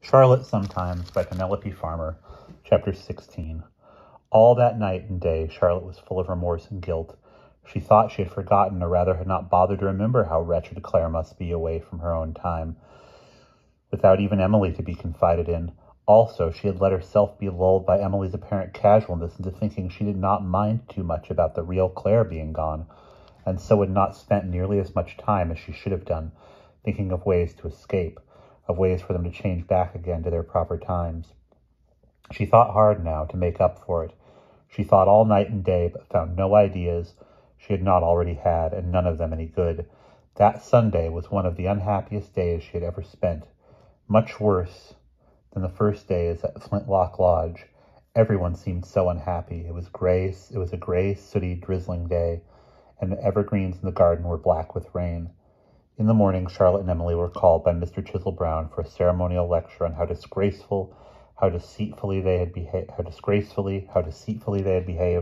Charlotte Sometimes by Penelope Farmer, Chapter 16. All that night and day, Charlotte was full of remorse and guilt. She thought she had forgotten, or rather had not bothered to remember, how wretched Claire must be away from her own time, without even Emily to be confided in. Also, she had let herself be lulled by Emily's apparent casualness into thinking she did not mind too much about the real Claire being gone, and so had not spent nearly as much time as she should have done, thinking of ways to escape, of ways for them to change back again to their proper times. She thought hard now to make up for it. She thought all night and day, but found no ideas she had not already had, and none of them any good. That Sunday was one of the unhappiest days she had ever spent, much worse than the first days at Flintlock Lodge. Everyone seemed so unhappy. It was a gray, sooty, drizzling day, and the evergreens in the garden were black with rain. In the morning, Charlotte and Emily were called by Mr. Chisel Brown for a ceremonial lecture on how deceitfully they had behaved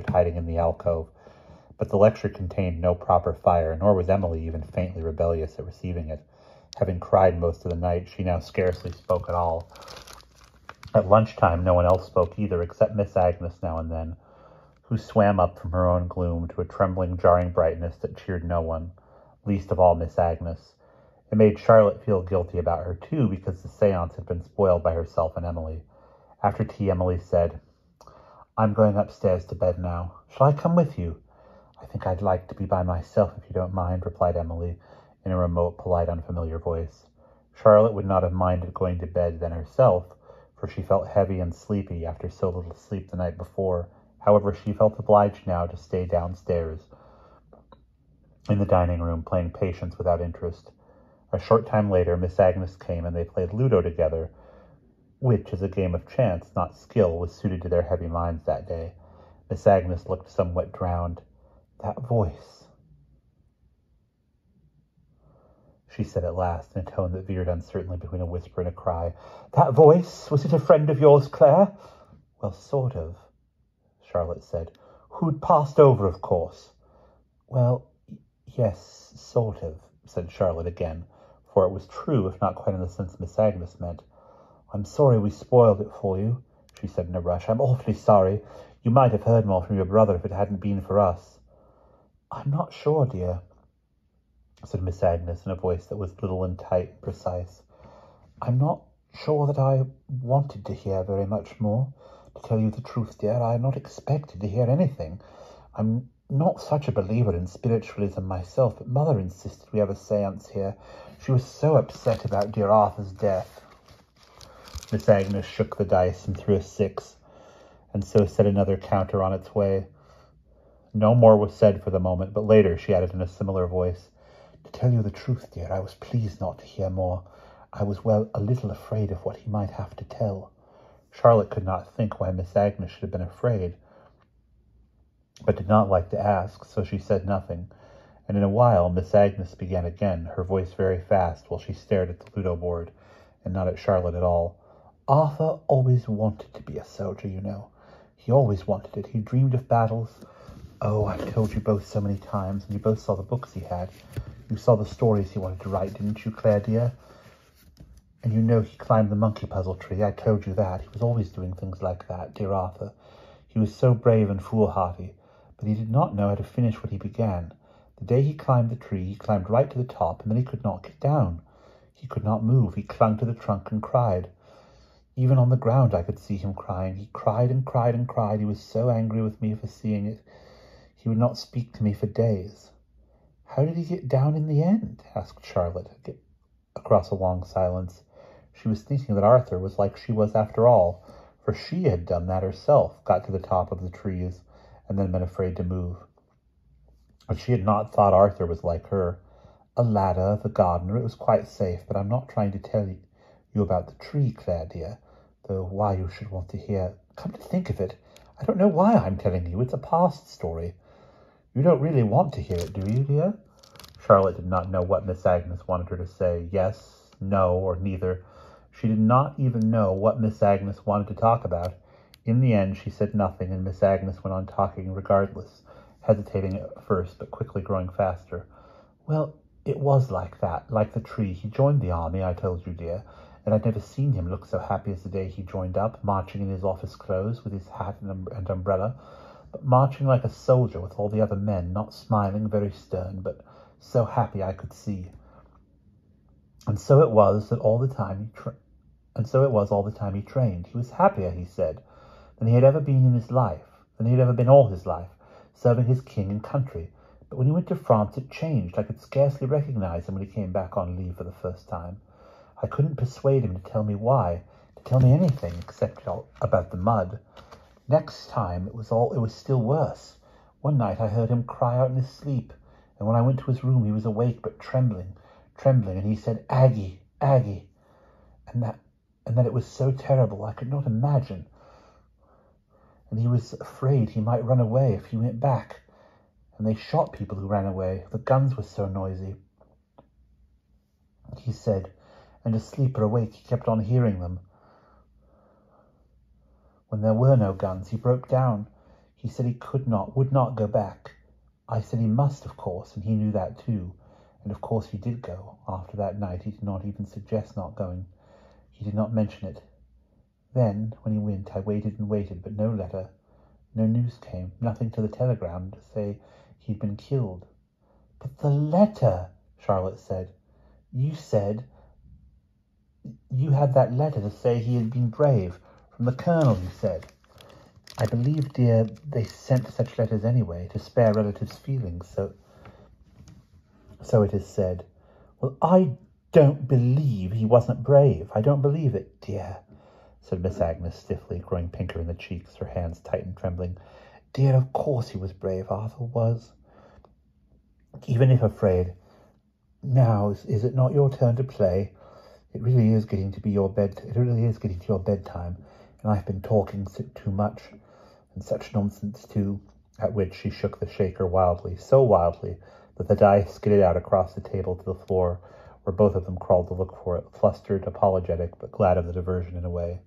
hiding in the alcove. But the lecture contained no proper fire, nor was Emily even faintly rebellious at receiving it. Having cried most of the night, she now scarcely spoke at all. At lunchtime, no one else spoke either, except Miss Agnes now and then, who swam up from her own gloom to a trembling, jarring brightness that cheered no one, least of all Miss Agnes. It made Charlotte feel guilty about her, too, because the séance had been spoiled by herself and Emily. After tea, Emily said, "I'm going upstairs to bed now. Shall I come with you?" "I think I'd like to be by myself, if you don't mind," replied Emily, in a remote, polite, unfamiliar voice. Charlotte would not have minded going to bed then herself, for she felt heavy and sleepy after so little sleep the night before. However, she felt obliged now to stay downstairs in the dining room, playing patience without interest. A short time later, Miss Agnes came, and they played Ludo together, which, as a game of chance, not skill, was suited to their heavy minds that day. Miss Agnes looked somewhat drowned. "That voice," she said at last, in a tone that veered uncertainly between a whisper and a cry. "That voice, was it a friend of yours, Claire?" "Well, sort of," Charlotte said. "Who'd passed over, of course." "Well, yes, sort of," said Charlotte again, for it was true, if not quite in the sense Miss Agnes meant. "I'm sorry we spoiled it for you," she said in a rush. "I'm awfully sorry. You might have heard more from your brother if it hadn't been for us." "I'm not sure, dear," said Miss Agnes in a voice that was little and tight and precise. "I'm not sure that I wanted to hear very much more. To tell you the truth, dear, I had not expected to hear anything. I'm not such a believer in spiritualism myself, but Mother insisted we have a séance here. She was so upset about dear Arthur's death." Miss Agnes shook the dice and threw a 6, and so set another counter on its way. No more was said for the moment, but later she added in a similar voice, "To tell you the truth, dear, I was pleased not to hear more. I was, well, a little afraid of what he might have to tell." Charlotte could not think why Miss Agnes should have been afraid, but did not like to ask, so she said nothing, and in a while Miss Agnes began again, her voice very fast, while she stared at the Ludo board, and not at Charlotte at all. "Arthur always wanted to be a soldier, you know. He always wanted it. He dreamed of battles. Oh, I've told you both so many times, and you both saw the books he had. You saw the stories he wanted to write, didn't you, Claire, dear? And you know he climbed the monkey puzzle tree. I told you that. He was always doing things like that, dear Arthur. He was so brave and foolhardy, but he did not know how to finish what he began. The day he climbed the tree, he climbed right to the top, and then he could not get down. He could not move. He clung to the trunk and cried. Even on the ground I could see him crying. He cried and cried and cried. He was so angry with me for seeing it. He would not speak to me for days." "How did he get down in the end?" asked Charlotte, across a long silence. She was thinking that Arthur was like she was after all, for she had done that herself, got to the top of the trees, and then been afraid to move. But she had not thought Arthur was like her. "A ladder, the gardener, it was quite safe, but I'm not trying to tell you about the tree, Claire, dear, though why you should want to hear. Come to think of it, I don't know why I'm telling you. It's a past story. You don't really want to hear it, do you, dear?" Charlotte did not know what Miss Agnes wanted her to say, yes, no, or neither. She did not even know what Miss Agnes wanted to talk about. In the end, she said nothing, and Miss Agnes went on talking regardless, hesitating at first, but quickly growing faster. "Well, it was like that, like the tree. He joined the army, I told you, dear, and I'd never seen him look so happy as the day he joined up, marching in his office clothes with his hat and umbrella, but marching like a soldier with all the other men, not smiling, very stern, but so happy I could see. And so it was all the time he trained. He was happier, he said, than he had ever been in his life, than he had ever been all his life, serving his king and country. But when he went to France, it changed. I could scarcely recognize him when he came back on leave for the first time. I couldn't persuade him to tell me why, to tell me anything except about the mud. Next time, it was still worse. One night I heard him cry out in his sleep, and when I went to his room, he was awake but trembling, and he said, "Aggie, Aggie," and that it was so terrible I could not imagine. And he was afraid he might run away if he went back. And they shot people who ran away. The guns were so noisy. He said, and asleep or awake, he kept on hearing them. When there were no guns, he broke down. He said he would not go back. I said he must, of course, and he knew that too. And of course he did go. After that night, he did not even suggest not going. He did not mention it. Then, when he went, I waited and waited, but no letter. No news came, nothing to the telegram to say he'd been killed. But the letter, Charlotte said. You said you had that letter to say he had been brave. From the colonel, you said. I believe, dear, they sent such letters anyway, to spare relatives' feelings, so it is said. Well, I don't believe he wasn't brave. I don't believe it, dear, said Miss Agnes stiffly, growing pinker in the cheeks, her hands tight and trembling. Dear, of course he was brave, Arthur was. Even if afraid. Now, is it not your turn to play? It really is getting to your bedtime, and I've been talking too much, and such nonsense too. At which she shook the shaker wildly, so wildly that the die skidded out across the table to the floor, where both of them crawled to look for it, flustered, apologetic, but glad of the diversion in a way.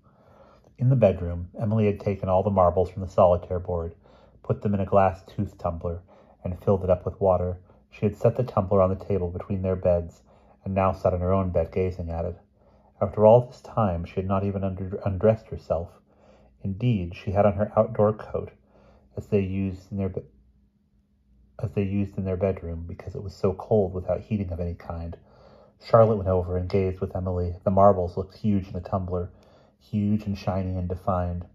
In the bedroom, Emily had taken all the marbles from the solitaire board, put them in a glass tooth tumbler, and filled it up with water. She had set the tumbler on the table between their beds, and now sat on her own bed gazing at it. After all this time, she had not even undressed herself. Indeed, she had on her outdoor coat, as they used in their bedroom, because it was so cold without heating of any kind. Charlotte went over and gazed with Emily. The marbles looked huge in the tumbler, huge and shiny and defined.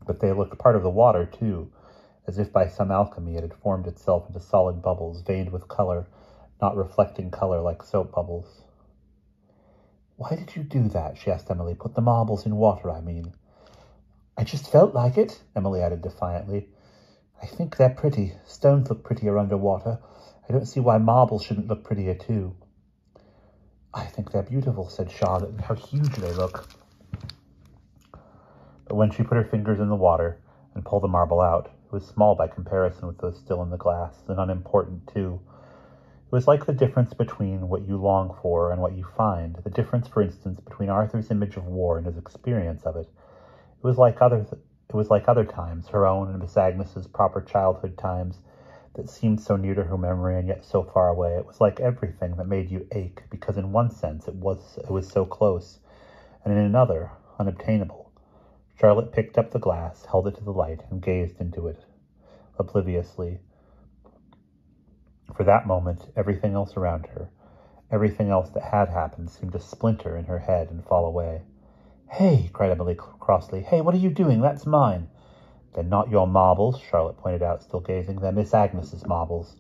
But they looked part of the water, too, as if by some alchemy it had formed itself into solid bubbles, veined with color, not reflecting color like soap bubbles. Why did you do that? She asked Emily. Put the marbles in water, I mean. I just felt like it, Emily added defiantly. I think they're pretty. Stones look prettier under water. I don't see why marbles shouldn't look prettier, too. I think they're beautiful, said Charlotte, and how huge they look. But when she put her fingers in the water and pulled the marble out, it was small by comparison with those still in the glass, and unimportant, too. It was like the difference between what you long for and what you find, the difference, for instance, between Arthur's image of war and his experience of it. It was like other times, her own and Miss Agnes's proper childhood times, that seemed so near to her memory and yet so far away. It was like everything that made you ache, because in one sense it was so close, and in another, unobtainable. Charlotte picked up the glass, held it to the light, and gazed into it, obliviously. For that moment, everything else around her, everything else that had happened, seemed to splinter in her head and fall away. Hey, cried Emily crossly. Hey, what are you doing? That's mine. They're not your marbles, Charlotte pointed out, still gazing. They're Miss Agnes's marbles.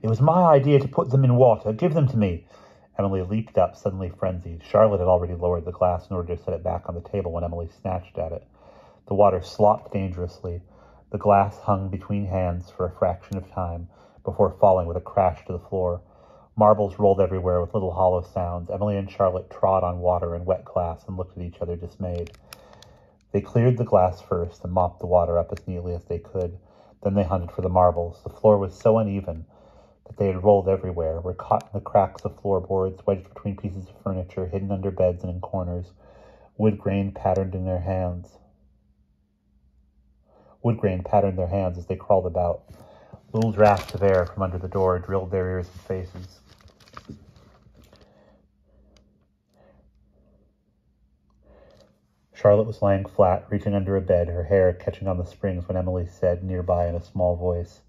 It was my idea to put them in water. Give them to me. Emily leaped up, suddenly frenzied. Charlotte had already lowered the glass in order to set it back on the table when Emily snatched at it. The water slopped dangerously. The glass hung between hands for a fraction of time, before falling with a crash to the floor. Marbles rolled everywhere with little hollow sounds. Emily and Charlotte trod on water and wet glass and looked at each other dismayed. They cleared the glass first and mopped the water up as neatly as they could. Then they hunted for the marbles. The floor was so uneven that they had rolled everywhere, were caught in the cracks of floorboards, wedged between pieces of furniture, hidden under beds and in corners. Wood grain patterned their hands as they crawled about. Little drafts of air from under the door drilled their ears and faces. Charlotte was lying flat, reaching under a bed, her hair catching on the springs when Emily said nearby in a small voice,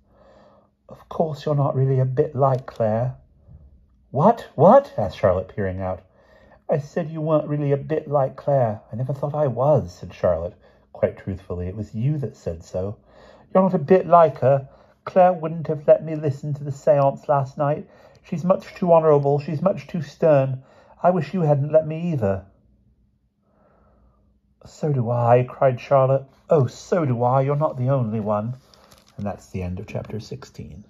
"Of course you're not really a bit like Claire." "What? What?" asked Charlotte, peering out. "I said you weren't really a bit like Claire. I never thought I was," said Charlotte, quite truthfully. "It was you that said so." "You're not a bit like her. Claire wouldn't have let me listen to the séance last night. She's much too honourable. She's much too stern. I wish you hadn't let me either." "So do I," cried Charlotte. "Oh, so do I. You're not the only one." And that's the end of chapter 16.